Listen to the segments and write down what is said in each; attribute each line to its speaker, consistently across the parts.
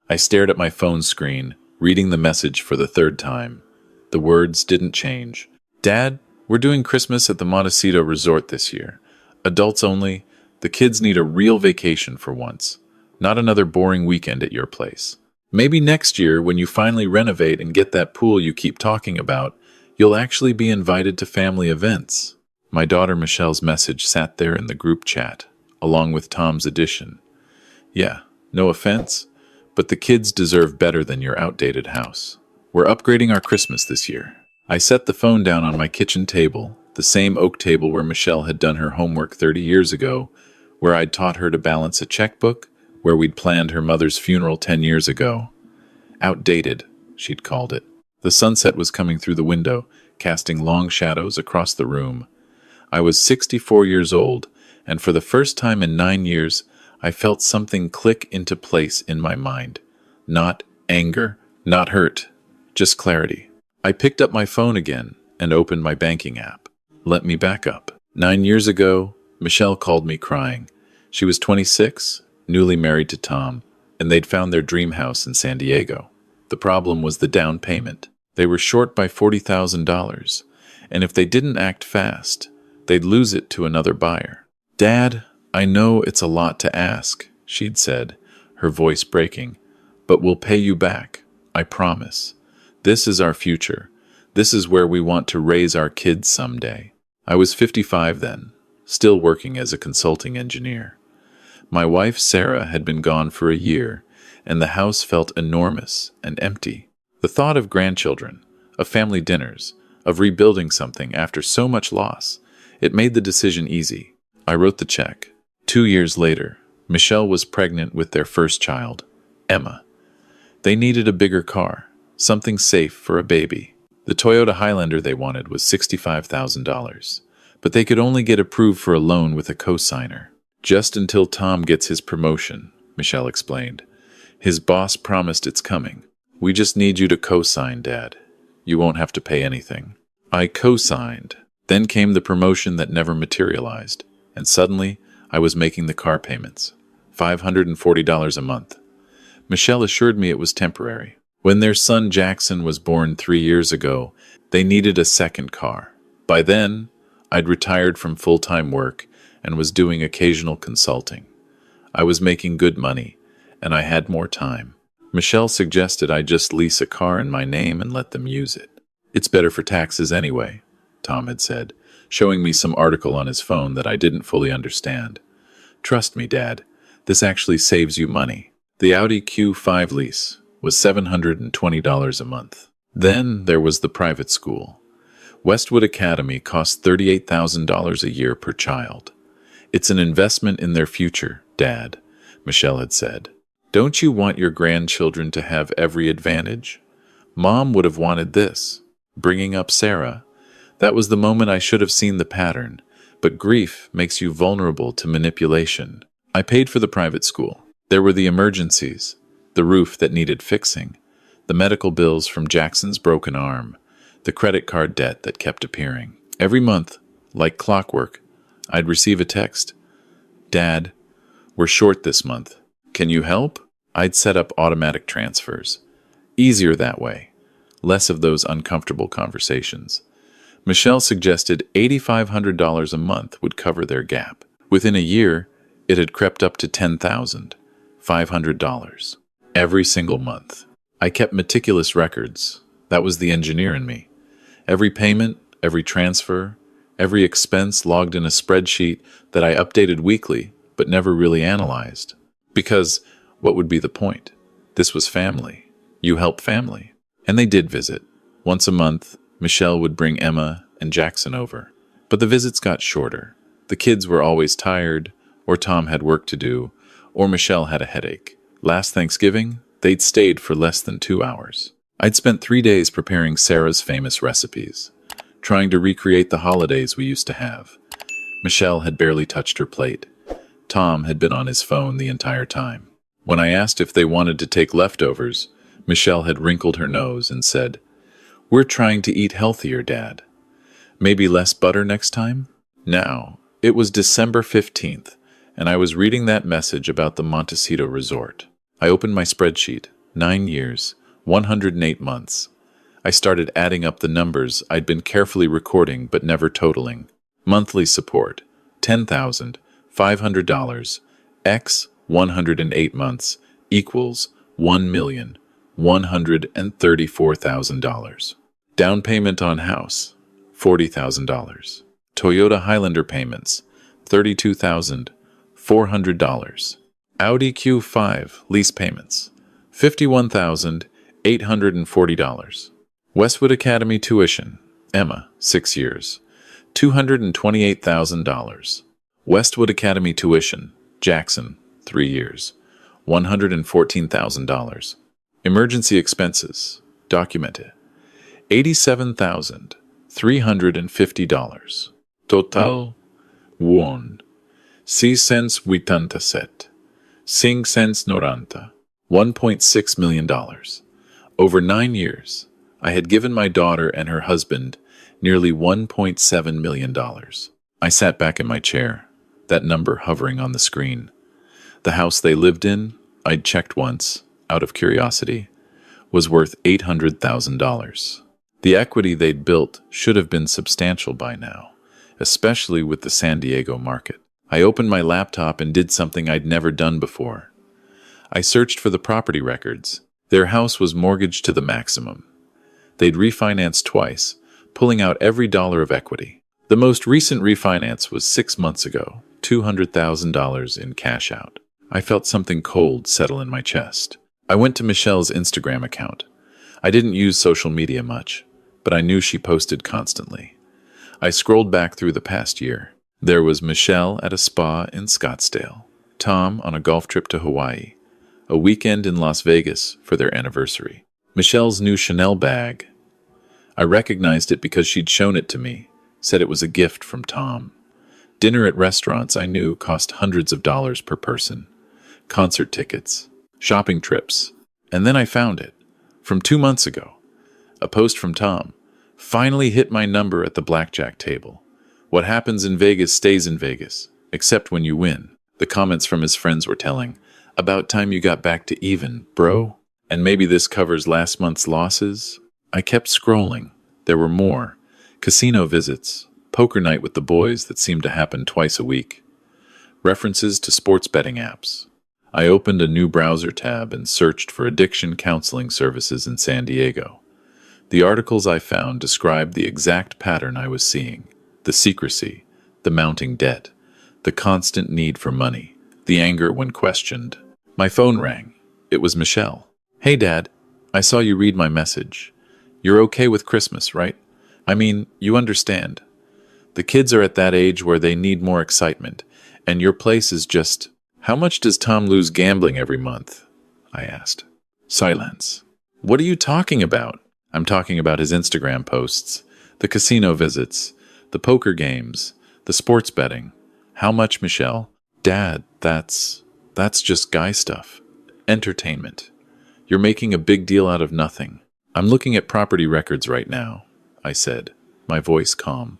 Speaker 1: I stared at my phone screen, reading the message for the third time. The words didn't change. Dad, we're doing Christmas at the Montecito Resort this year. Adults only. The kids need a real vacation for once. Not another boring weekend at your place. Maybe next year, when you finally renovate and get that pool you keep talking about, you'll actually be invited to family events. My daughter Michelle's message sat there in the group chat, along with Tom's addition. Yeah, no offense, but the kids deserve better than your outdated house. We're upgrading our Christmas this year. I set the phone down on my kitchen table, the same oak table where Michelle had done her homework 30 years ago, where I'd taught her to balance a checkbook, where we'd planned her mother's funeral 10 years ago. Outdated, she'd called it. The sunset was coming through the window, casting long shadows across the room. I was 64 years old, and for the first time in 9 years, I felt something click into place in my mind. Not anger, not hurt, just clarity. I picked up my phone again and opened my banking app. Let me back up. 9 years ago, Michelle called me crying. She was 26, newly married to Tom, and they'd found their dream house in San Diego. The problem was the down payment. They were short by $40,000, and if they didn't act fast, they'd lose it to another buyer. Dad, I know it's a lot to ask, she'd said, her voice breaking, but we'll pay you back, I promise. This is our future. This is where we want to raise our kids someday. I was 55 then, still working as a consulting engineer. My wife, Sarah, had been gone for a year, and the house felt enormous and empty. The thought of grandchildren, of family dinners, of rebuilding something after so much loss, it made the decision easy. I wrote the check. 2 years later, Michelle was pregnant with their first child, Emma. They needed a bigger car, something safe for a baby. The Toyota Highlander they wanted was $65,000, but they could only get approved for a loan with a co-signer. Just until Tom gets his promotion, Michelle explained. His boss promised it's coming. We just need you to co-sign, Dad. You won't have to pay anything. I co-signed. Then came the promotion that never materialized, and suddenly I was making the car payments, $540 a month. Michelle assured me it was temporary. When their son Jackson was born 3 years ago, they needed a second car. By then, I'd retired from full-time work and was doing occasional consulting. I was making good money, and I had more time. Michelle suggested I just lease a car in my name and let them use it. It's better for taxes anyway, Tom had said, showing me some article on his phone that I didn't fully understand. Trust me, Dad, this actually saves you money. The Audi Q5 lease was $720 a month. Then there was the private school. Westwood Academy cost $38,000 a year per child. It's an investment in their future, Dad, Michelle had said. Don't you want your grandchildren to have every advantage? Mom would have wanted this. Bringing up Sarah. That was the moment I should have seen the pattern, but grief makes you vulnerable to manipulation. I paid for the private school. There were the emergencies, the roof that needed fixing, the medical bills from Jackson's broken arm, the credit card debt that kept appearing. Every month, like clockwork, I'd receive a text. Dad, we're short this month. Can you help? I'd set up automatic transfers. Easier that way. Less of those uncomfortable conversations. Michelle suggested $8,500 a month would cover their gap. Within a year, it had crept up to $10,500 every single month. I kept meticulous records. That was the engineer in me. Every payment, every transfer, every expense logged in a spreadsheet that I updated weekly but never really analyzed. Because what would be the point? This was family. You help family. And they did visit. Once a month, Michelle would bring Emma and Jackson over. But the visits got shorter. The kids were always tired, or Tom had work to do, or Michelle had a headache. Last Thanksgiving, they'd stayed for less than 2 hours. I'd spent 3 days preparing Sarah's famous recipes, trying to recreate the holidays we used to have. Michelle had barely touched her plate. Tom had been on his phone the entire time. When I asked if they wanted to take leftovers, Michelle had wrinkled her nose and said, "We're trying to eat healthier, Dad. Maybe less butter next time?" Now, it was December 15th, and I was reading that message about the Montecito Resort. I opened my spreadsheet, 9 years, 108 months. I started adding up the numbers I'd been carefully recording but never totaling. Monthly support, $10,500, x 108 months equals $1,134,000. Down payment on house, $40,000. Toyota Highlander payments, $32,400. Audi Q5 lease payments, $51,840. Westwood Academy tuition, Emma, 6 years, $228,000. Westwood Academy tuition, Jackson, 3 years, $114,000. Emergency expenses, documented, $87,350. Total, won, $687, $590, $1.6 million. Over 9 years, I had given my daughter and her husband nearly $1.7 million. I sat back in my chair, that number hovering on the screen. The house they lived in, I'd checked once, out of curiosity, was worth $800,000. The equity they'd built should have been substantial by now, especially with the San Diego market. I opened my laptop and did something I'd never done before. I searched for the property records. Their house was mortgaged to the maximum. They'd refinanced twice, pulling out every dollar of equity. The most recent refinance was 6 months ago, $200,000 in cash out. I felt something cold settle in my chest. I went to Michelle's Instagram account. I didn't use social media much, but I knew she posted constantly. I scrolled back through the past year. There was Michelle at a spa in Scottsdale, Tom on a golf trip to Hawaii, a weekend in Las Vegas for their anniversary. Michelle's new Chanel bag. I recognized it because she'd shown it to me, said it was a gift from Tom. Dinner at restaurants I knew cost hundreds of dollars per person. Concert tickets, shopping trips. And then I found it, from 2 months ago. A post from Tom. Finally hit my number at the blackjack table. What happens in Vegas stays in Vegas, except when you win. The comments from his friends were telling. About time you got back to even, bro. And maybe this covers last month's losses? I kept scrolling. There were more. Casino visits, poker night with the boys that seemed to happen twice a week. References to sports betting apps. I opened a new browser tab and searched for addiction counseling services in San Diego. The articles I found described the exact pattern I was seeing. The secrecy, the mounting debt, the constant need for money, the anger when questioned. My phone rang. It was Michelle. Hey, Dad. I saw you read my message. You're okay with Christmas, right? I mean, you understand. The kids are at that age where they need more excitement, and your place is just... How much does Tom lose gambling every month? I asked. Silence. What are you talking about? I'm talking about his Instagram posts, the casino visits, the poker games, the sports betting. How much, Michelle? Dad, that's just guy stuff. Entertainment. You're making a big deal out of nothing. I'm looking at property records right now, I said, my voice calm.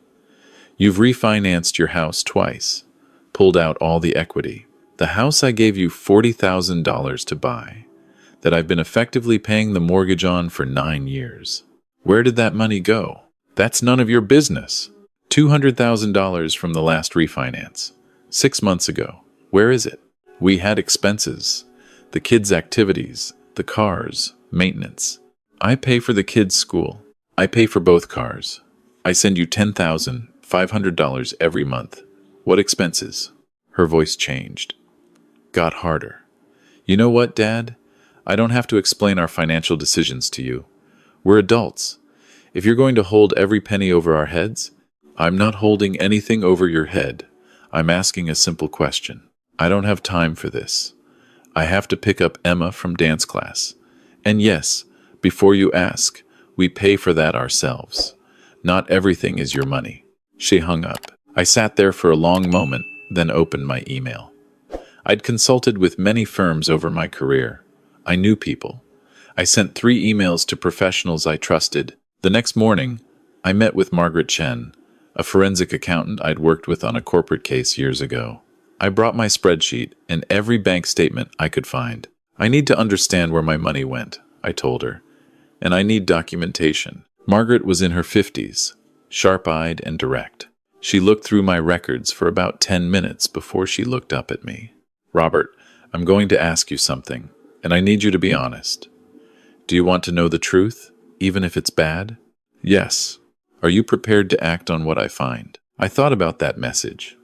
Speaker 1: You've refinanced your house twice, pulled out all the equity. The house I gave you $40,000 to buy, that I've been effectively paying the mortgage on for 9 years. Where did that money go? That's none of your business. $200,000 from the last refinance. 6 months ago. Where is it? We had expenses. The kids' activities, the cars, maintenance. I pay for the kids' school. I pay for both cars. I send you $10,500 every month. What expenses? Her voice changed. Got harder. You know what, Dad? I don't have to explain our financial decisions to you. We're adults. If you're going to hold every penny over our heads, I'm not holding anything over your head. I'm asking a simple question. I don't have time for this. I have to pick up Emma from dance class. And yes, before you ask, we pay for that ourselves. Not everything is your money. She hung up. I sat there for a long moment, then opened my email. I'd consulted with many firms over my career. I knew people. I sent 3 emails to professionals I trusted. The next morning, I met with Margaret Chen, a forensic accountant I'd worked with on a corporate case years ago. I brought my spreadsheet and every bank statement I could find. I need to understand where my money went, I told her, and I need documentation. Margaret was in her 50s, sharp-eyed and direct. She looked through my records for about 10 minutes before she looked up at me. Robert, I'm going to ask you something, and I need you to be honest. Do you want to know the truth, even if it's bad? Yes. Are you prepared to act on what I find? I thought about that message,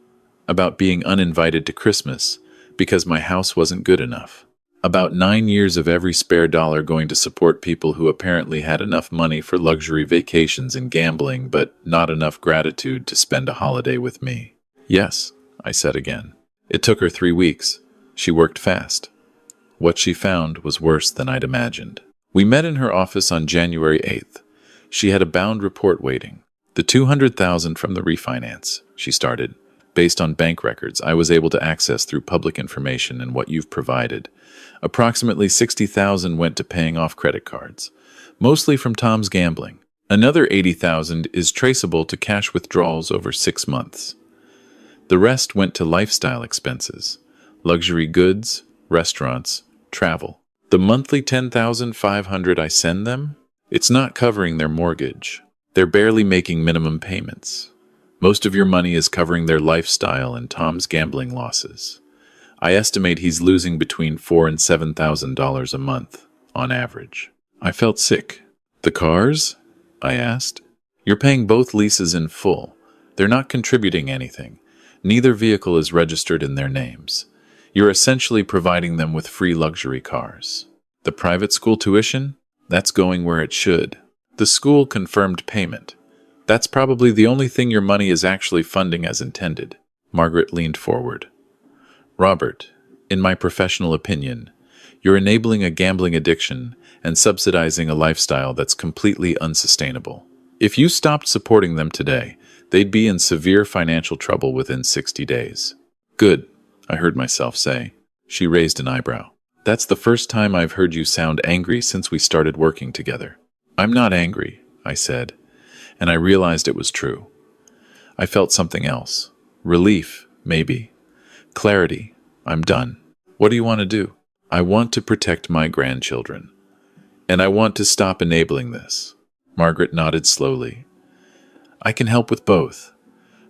Speaker 1: about being uninvited to Christmas because my house wasn't good enough, about 9 years of every spare dollar going to support people who apparently had enough money for luxury vacations and gambling, but not enough gratitude to spend a holiday with me. Yes, I said again. It took her 3 weeks. She worked fast. What she found was worse than I'd imagined. We met in her office on January 8th. She had a bound report waiting. The $200,000 from the refinance, she started. Based on bank records I was able to access through public information and what you've provided. Approximately $60,000 went to paying off credit cards, mostly from Tom's gambling. Another $80,000 is traceable to cash withdrawals over 6 months. The rest went to lifestyle expenses, luxury goods, restaurants, travel. The monthly $10,500 I send them, it's not covering their mortgage. They're barely making minimum payments. Most of your money is covering their lifestyle and Tom's gambling losses. I estimate he's losing between $4,000 and $7,000 a month, on average. I felt sick. The cars? I asked. You're paying both leases in full. They're not contributing anything. Neither vehicle is registered in their names. You're essentially providing them with free luxury cars. The private school tuition? That's going where it should. The school confirmed payment. That's probably the only thing your money is actually funding as intended. Margaret leaned forward. Robert, in my professional opinion, you're enabling a gambling addiction and subsidizing a lifestyle that's completely unsustainable. If you stopped supporting them today, they'd be in severe financial trouble within 60 days. Good, I heard myself say. She raised an eyebrow. That's the first time I've heard you sound angry since we started working together. I'm not angry, I said, and I realized it was true. I felt something else. Relief, maybe. Clarity. I'm done. What do you want to do? I want to protect my grandchildren. And I want to stop enabling this. Margaret nodded slowly. I can help with both,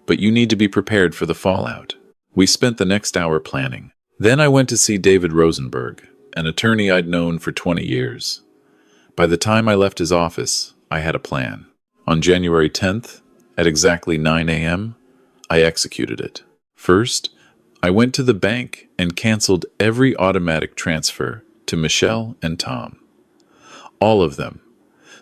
Speaker 1: but you need to be prepared for the fallout. We spent the next hour planning. Then I went to see David Rosenberg, an attorney I'd known for 20 years. By the time I left his office, I had a plan. On January 10th, at exactly 9 a.m., I executed it. First, I went to the bank and canceled every automatic transfer to Michelle and Tom. All of them.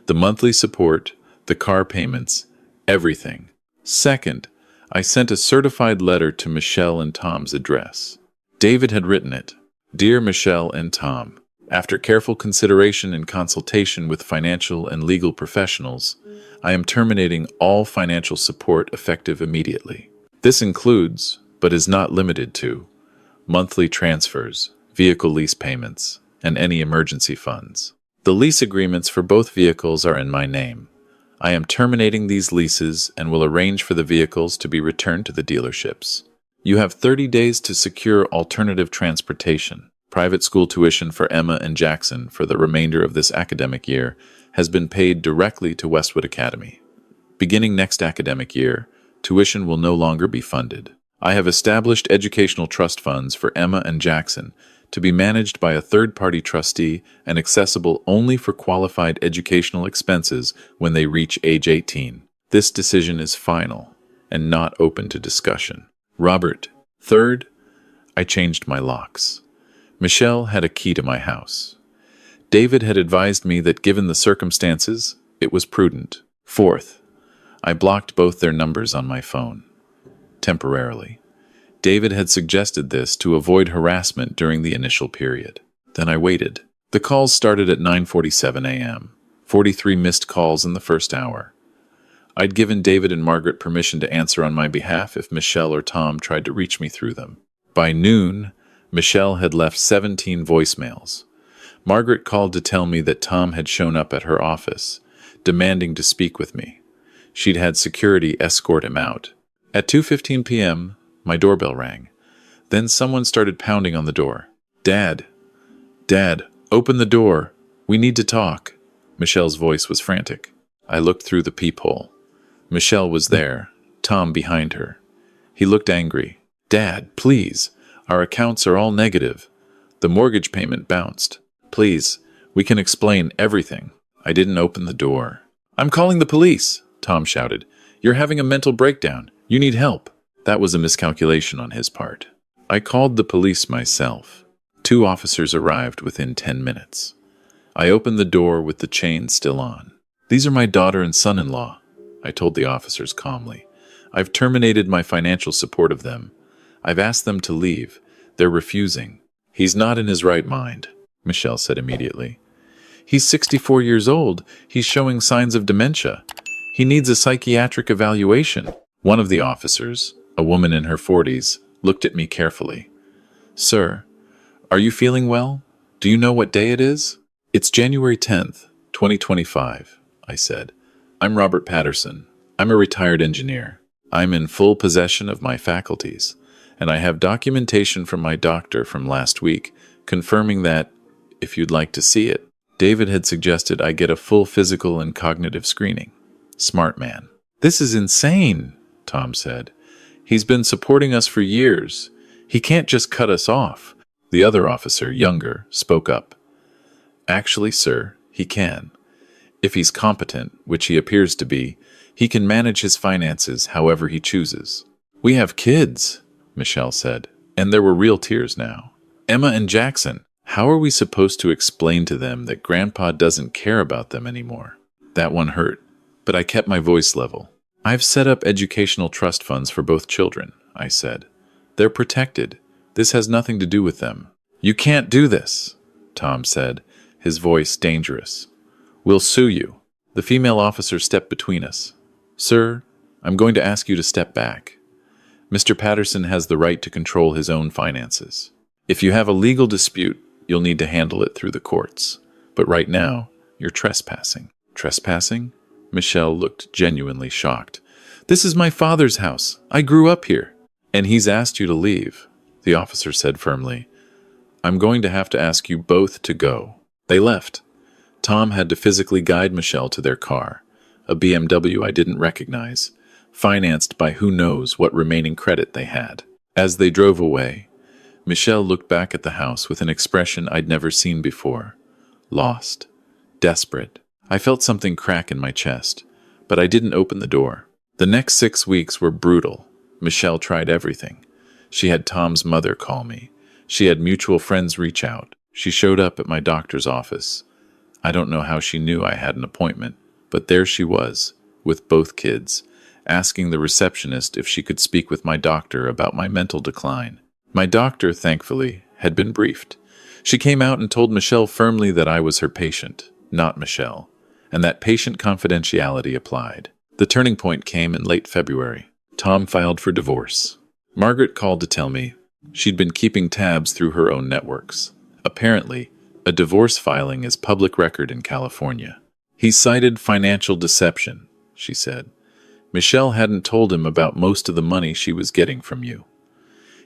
Speaker 1: The monthly support, the car payments, everything. Second, I sent a certified letter to Michelle and Tom's address. David had written it. Dear Michelle and Tom, after careful consideration and consultation with financial and legal professionals, I am terminating all financial support effective immediately. This includes, but is not limited to, monthly transfers, vehicle lease payments, and any emergency funds. The lease agreements for both vehicles are in my name. I am terminating these leases and will arrange for the vehicles to be returned to the dealerships. You have 30 days to secure alternative transportation. Private school tuition for Emma and Jackson for the remainder of this academic year has been paid directly to Westwood Academy. Beginning next academic year, tuition will no longer be funded. I have established educational trust funds for Emma and Jackson to be managed by a third-party trustee and accessible only for qualified educational expenses when they reach age 18. This decision is final and not open to discussion. Robert. Third, I changed my locks. Michelle had a key to my house. David had advised me that given the circumstances, it was prudent. Fourth, I blocked both their numbers on my phone. Temporarily. David had suggested this to avoid harassment during the initial period. Then I waited. The calls started at 9:47 a.m., 43 missed calls in the first hour. I'd given David and Margaret permission to answer on my behalf if Michelle or Tom tried to reach me through them. By noon, Michelle had left 17 voicemails. Margaret called to tell me that Tom had shown up at her office, demanding to speak with me. She'd had security escort him out. At 2:15 p.m., my doorbell rang. Then someone started pounding on the door. Dad, Dad, open the door. We need to talk. Michelle's voice was frantic. I looked through the peephole. Michelle was there, Tom behind her. He looked angry. Dad, please. Our accounts are all negative. The mortgage payment bounced. Please, we can explain everything. I didn't open the door. I'm calling the police, Tom shouted. You're having a mental breakdown. You need help. That was a miscalculation on his part. I called the police myself. 2 officers arrived within 10 minutes. I opened the door with the chain still on. These are my daughter and son-in-law, I told the officers calmly. I've terminated my financial support of them. I've asked them to leave. They're refusing. He's not in his right mind, Michelle said immediately. He's 64 years old. He's showing signs of dementia. He needs a psychiatric evaluation. One of the officers, a woman in her 40s, looked at me carefully. Sir, are you feeling well? Do you know what day it is? It's January 10th, 2025, I said. I'm Robert Patterson. I'm a retired engineer. I'm in full possession of my faculties, and I have documentation from my doctor from last week confirming that, if you'd like to see it, David had suggested I get a full physical and cognitive screening. Smart man. This is insane, Tom said. He's been supporting us for years. He can't just cut us off. The other officer, younger, spoke up. Actually, sir, he can. If he's competent, which he appears to be, he can manage his finances however he chooses. We have kids, Michelle said, and there were real tears now. Emma and Jackson, how are we supposed to explain to them that Grandpa doesn't care about them anymore? That one hurt, but I kept my voice level. I've set up educational trust funds for both children, I said. They're protected. This has nothing to do with them. You can't do this, Tom said, his voice dangerous. We'll sue you. The female officer stepped between us. Sir, I'm going to ask you to step back. Mr. Patterson has the right to control his own finances. If you have a legal dispute, you'll need to handle it through the courts. But right now, you're trespassing. Trespassing? Michelle looked genuinely shocked. This is my father's house. I grew up here. And he's asked you to leave, the officer said firmly. I'm going to have to ask you both to go. They left. Tom had to physically guide Michelle to their car, a BMW I didn't recognize, financed by who knows what remaining credit they had. As they drove away, Michelle looked back at the house with an expression I'd never seen before. Lost. Desperate. I felt something crack in my chest, but I didn't open the door. The next 6 weeks were brutal. Michelle tried everything. She had Tom's mother call me. She had mutual friends reach out. She showed up at my doctor's office. I don't know how she knew I had an appointment, but there she was, with both kids, asking the receptionist if she could speak with my doctor about my mental decline. My doctor, thankfully, had been briefed. She came out and told Michelle firmly that I was her patient, not Michelle, and that patient confidentiality applied. The turning point came in late February. Tom filed for divorce. Margaret called to tell me she'd been keeping tabs through her own networks. Apparently, a divorce filing is public record in California. He cited financial deception, she said. Michelle hadn't told him about most of the money she was getting from you.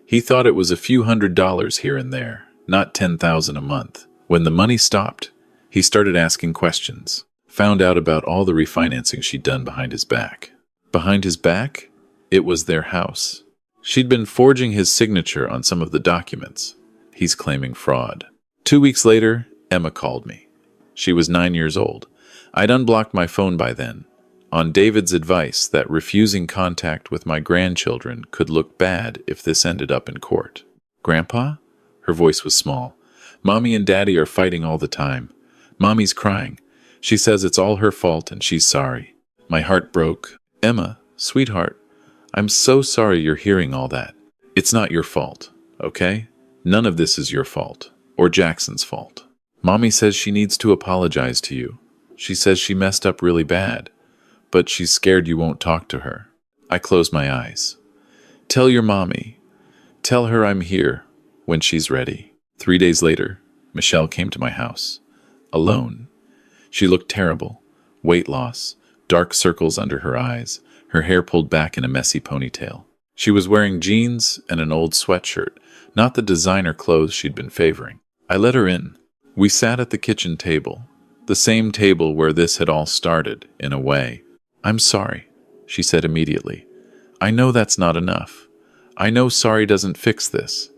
Speaker 1: He thought it was a few $100s here and there, not $10,000 a month. When the money stopped, he started asking questions. Found out about all the refinancing she'd done behind his back. Behind his back? It was their house. She'd been forging his signature on some of the documents. He's claiming fraud. 2 weeks later, Emma called me. She was 9 years old. I'd unblocked my phone by then, on David's advice that refusing contact with my grandchildren could look bad if this ended up in court. Grandpa? Her voice was small. Mommy and Daddy are fighting all the time. Mommy's crying. She says it's all her fault and she's sorry. My heart broke. Emma, sweetheart, I'm so sorry you're hearing all that. It's not your fault, okay? None of this is your fault, or Jackson's fault. Mommy says she needs to apologize to you. She says she messed up really bad, but she's scared you won't talk to her. I closed my eyes. Tell your mommy. Tell her I'm here when she's ready. 3 days later, Michelle came to my house. Alone. She looked terrible. Weight loss, dark circles under her eyes, her hair pulled back in a messy ponytail. She was wearing jeans and an old sweatshirt, not the designer clothes she'd been favoring. I let her in. We sat at the kitchen table, the same table where this had all started, in a way. "I'm sorry," she said immediately. "I know that's not enough. I know sorry doesn't fix this,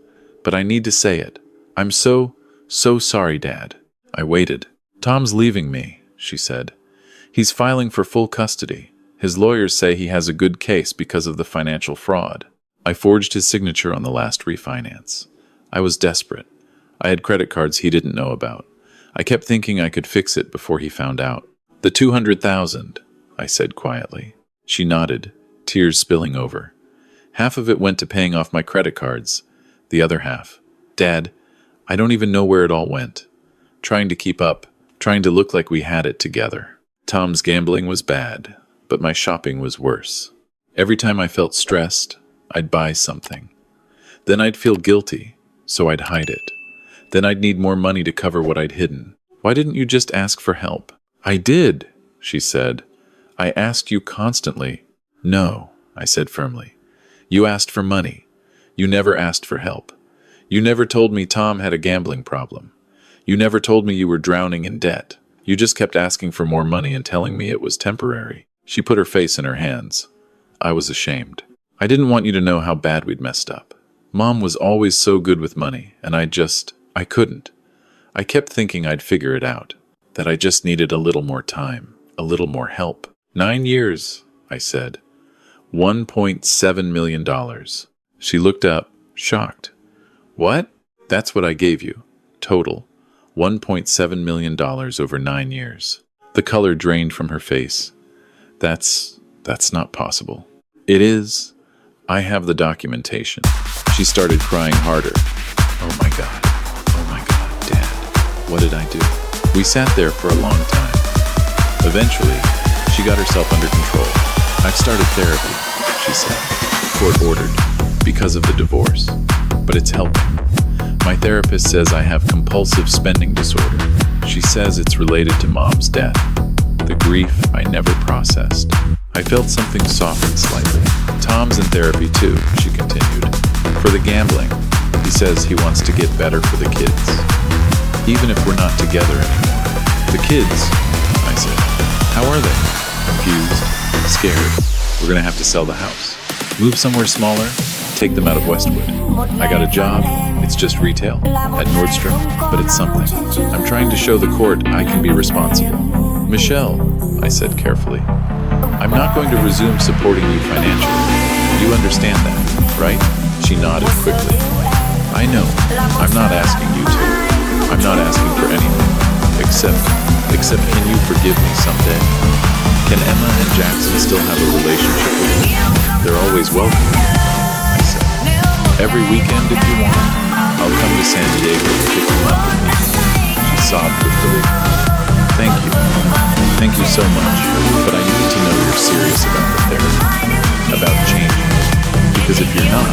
Speaker 1: but I need to say it. I'm so sorry, Dad." I waited. "Tom's leaving me," she said. "He's filing for full custody. His lawyers say he has a good case because of the financial fraud." I forged his signature on the last refinance. I was desperate. I had credit cards he didn't know about. I kept thinking I could fix it before he found out. "The 200,000, I said quietly. She nodded, tears spilling over. Half of it went to paying off my credit cards. The other half. Dad, I don't even know where it all went. Trying to keep up, trying to look like we had it together. Tom's gambling was bad, but my shopping was worse. Every time I felt stressed, I'd buy something. Then I'd feel guilty, so I'd hide it. Then I'd need more money to cover what I'd hidden. Why didn't you just ask for help?" "I did," she said. "I asked you constantly." "No," I said firmly. "You asked for money. You never asked for help. You never told me Tom had a gambling problem. You never told me you were drowning in debt. You just kept asking for more money and telling me it was temporary." She put her face in her hands. I was ashamed. "I didn't want you to know how bad we'd messed up. Mom was always so good with money, and I couldn't. I kept thinking I'd figure it out, that I just needed a little more time, a little more help." 9 years, I said. $1.7 million. She looked up, shocked. "What?" "That's what I gave you. Total. $1.7 million over 9 years. The color drained from her face. That's not possible." "It is. I have the documentation." She started crying harder. Oh my God, Dad. What did I do?" We sat there for a long time. Eventually, she got herself under control. "I've started therapy," she said. "Court-ordered, because of the divorce. But it's helping. My therapist says I have compulsive spending disorder. She says it's related to Mom's death. The grief I never processed." I felt something soften slightly. "Tom's in therapy too," she continued. "For the gambling. He says he wants to get better for the kids. Even if we're not together anymore." "The kids?" I said. "How are they?" "Confused. Scared. We're gonna have to sell the house. Move somewhere smaller. Take them out of Westwood. I got a job. It's just retail. At Nordstrom. But it's something. I'm trying to show the court I can be responsible." "Michelle," I said carefully, "I'm not going to resume supporting you financially. You understand that, right?" She nodded quickly. "I know. I'm not asking you to. I'm not asking for anything. Except can you forgive me someday? Can Emma and Jackson still have a relationship with me? They're always welcome," I said. "Every weekend if you want. I'll come to San Diego to pick them up with me." She sobbed with relief. "Thank you. Thank you so much. But I need to know you're serious about the therapy. About changing. Because if you're not,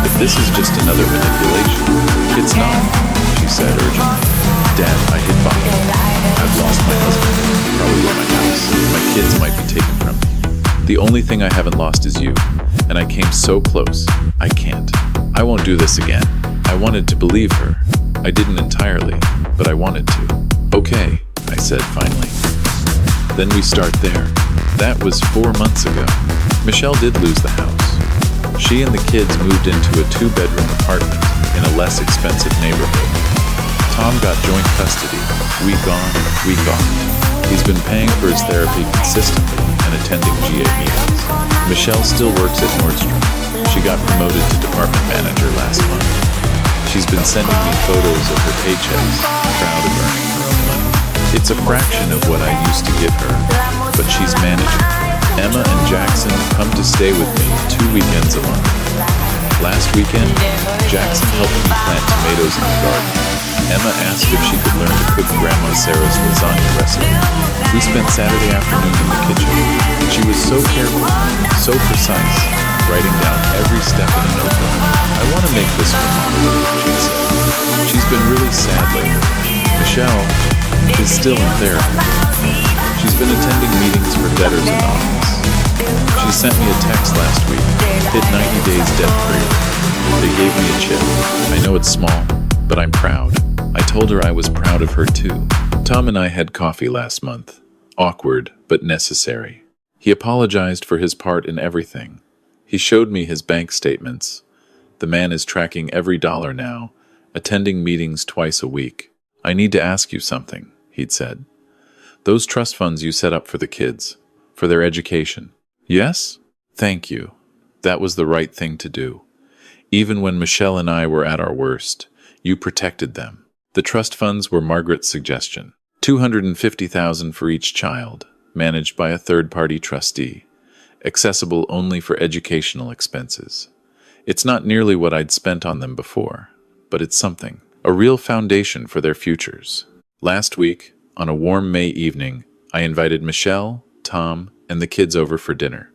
Speaker 1: if this is just another manipulation, it's not," she said urgently. "Dad, I hit bottom. I've lost my husband, probably my house. My kids might be taken from me. The only thing I haven't lost is you, and I came so close. I can't. I won't do this again." I wanted to believe her. I didn't entirely, but I wanted to. "Okay," I said finally. "Then we start there." That was 4 months ago. Michelle did lose the house. She and the kids moved into a 2-bedroom apartment in a less expensive neighborhood. Tom got joint custody, week on, week off. He's been paying for his therapy consistently and attending GA meetings. Michelle still works at Nordstrom. She got promoted to department manager last month. She's been sending me photos of her paychecks, proud of earning her own money. It's a fraction of what I used to give her, but she's managing. Emma and Jackson come to stay with me 2 weekends a month. Last weekend, Jackson helped me plant tomatoes in the garden. Emma asked if she could learn to cook Grandma Sarah's lasagna recipe. We spent Saturday afternoon in the kitchen. She was so careful, so precise, writing down every step in a notebook. "I want to make this for Mom," she said. "She's been really sad lately." Michelle is still in therapy. She's been attending meetings for debtors anonymous. She sent me a text last week, hit 90 days debt-free. They gave me a chip. I know it's small, but I'm proud. I told her I was proud of her too. Tom and I had coffee last month. Awkward, but necessary. He apologized for his part in everything. He showed me his bank statements. The man is tracking every dollar now, attending meetings twice a week. I need to ask you something, he'd said. Those trust funds you set up for the kids, for their education. Yes? Thank you. That was the right thing to do. Even when Michelle and I were at our worst, you protected them. The trust funds were Margaret's suggestion. $250,000 for each child, managed by a third-party trustee, accessible only for educational expenses. It's not nearly what I'd spent on them before, but it's something, a real foundation for their futures. Last week, on a warm May evening, I invited Michelle, Tom, and the kids over for dinner.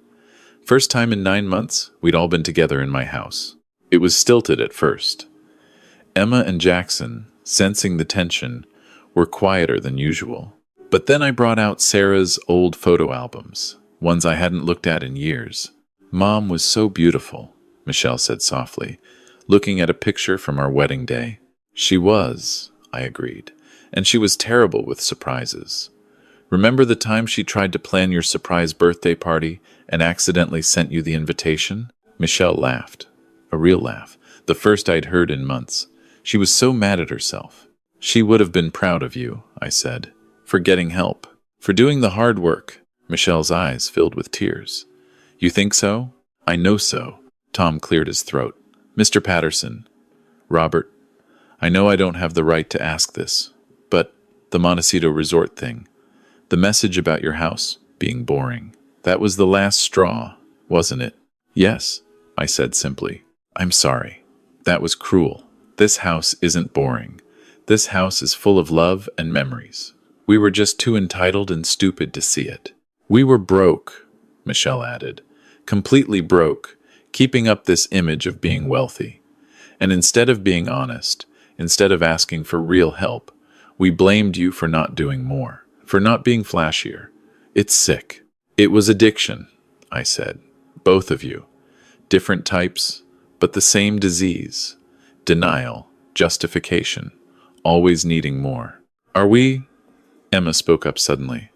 Speaker 1: First time in 9 months, we'd all been together in my house. It was stilted at first. Emma and Jackson, sensing the tension, were quieter than usual. But then I brought out Sarah's old photo albums, ones I hadn't looked at in years. Mom was so beautiful, Michelle said softly, looking at a picture from our wedding day. She was, I agreed, and she was terrible with surprises. Remember the time she tried to plan your surprise birthday party and accidentally sent you the invitation? Michelle laughed, a real laugh, the first I'd heard in months. She was so mad at herself. She would have been proud of you, I said, for getting help, for doing the hard work. Michelle's eyes filled with tears. You think so? I know so. Tom cleared his throat. Mr. Patterson, Robert, I know I don't have the right to ask this, but the Montecito Resort thing, the message about your house being boring, that was the last straw, wasn't it? Yes, I said simply. I'm sorry. That was cruel. This house isn't boring. This house is full of love and memories. We were just too entitled and stupid to see it. We were broke, Michelle added, completely broke, keeping up this image of being wealthy. And instead of being honest, instead of asking for real help, we blamed you for not doing more, for not being flashier. It's sick. It was addiction, I said. Both of you. Different types, but the same disease. Denial, justification, always needing more. Are we? Emma spoke up suddenly.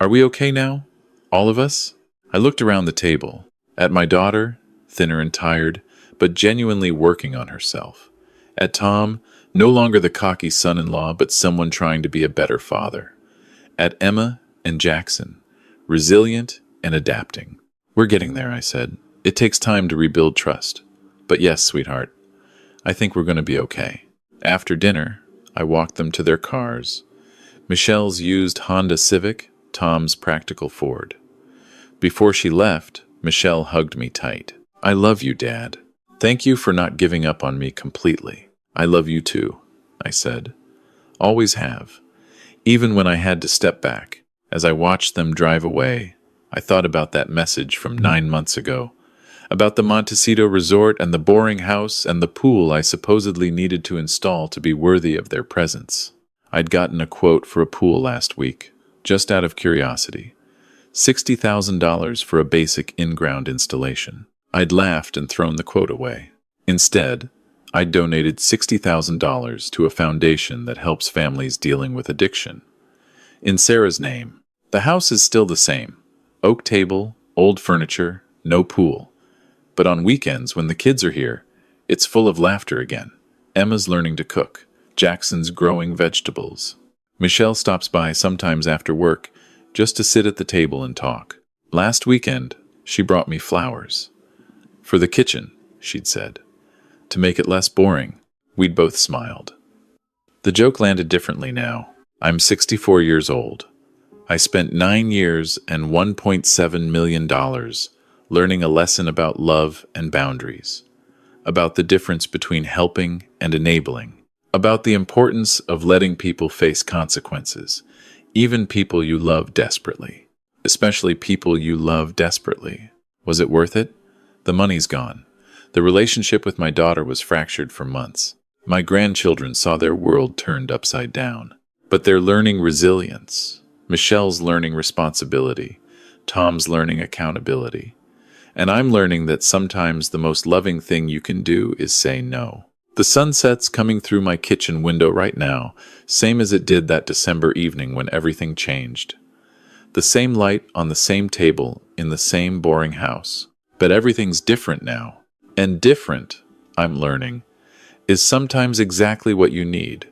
Speaker 1: Are we okay now? All of us? I looked around the table, at my daughter, thinner and tired, but genuinely working on herself. At Tom, no longer the cocky son-in-law, but someone trying to be a better father. At Emma and Jackson, resilient and adapting. We're getting there, I said. It takes time to rebuild trust. But yes, sweetheart, I think we're going to be okay. After dinner, I walked them to their cars. Michelle's used Honda Civic, Tom's practical Ford. Before she left, Michelle hugged me tight. I love you, Dad. Thank you for not giving up on me completely. I love you too, I said. Always have. Even when I had to step back, as I watched them drive away, I thought about that message from 9 months ago, about the Montecito Resort and the boring house and the pool I supposedly needed to install to be worthy of their presence. I'd gotten a quote for a pool last week, just out of curiosity. $60,000 for a basic in-ground installation. I'd laughed and thrown the quote away. Instead, I'd donated $60,000 to a foundation that helps families dealing with addiction. In Sarah's name. The house is still the same. Oak table, old furniture, no pool. But on weekends, when the kids are here, it's full of laughter again. Emma's learning to cook. Jackson's growing vegetables. Michelle stops by sometimes after work just to sit at the table and talk. Last weekend, she brought me flowers. For the kitchen, she'd said. To make it less boring. We'd both smiled. The joke landed differently now. I'm 64 years old. I spent 9 years and $1.7 million learning a lesson about love and boundaries, about the difference between helping and enabling, about the importance of letting people face consequences, even people you love desperately, especially people you love desperately. Was it worth it? The money's gone. The relationship with my daughter was fractured for months. My grandchildren saw their world turned upside down. But they're learning resilience. Michelle's learning responsibility. Tom's learning accountability. And I'm learning that sometimes the most loving thing you can do is say no. The sunset's coming through my kitchen window right now, same as it did that December evening when everything changed. The same light on the same table in the same boring house. But everything's different now. And different, I'm learning, is sometimes exactly what you need.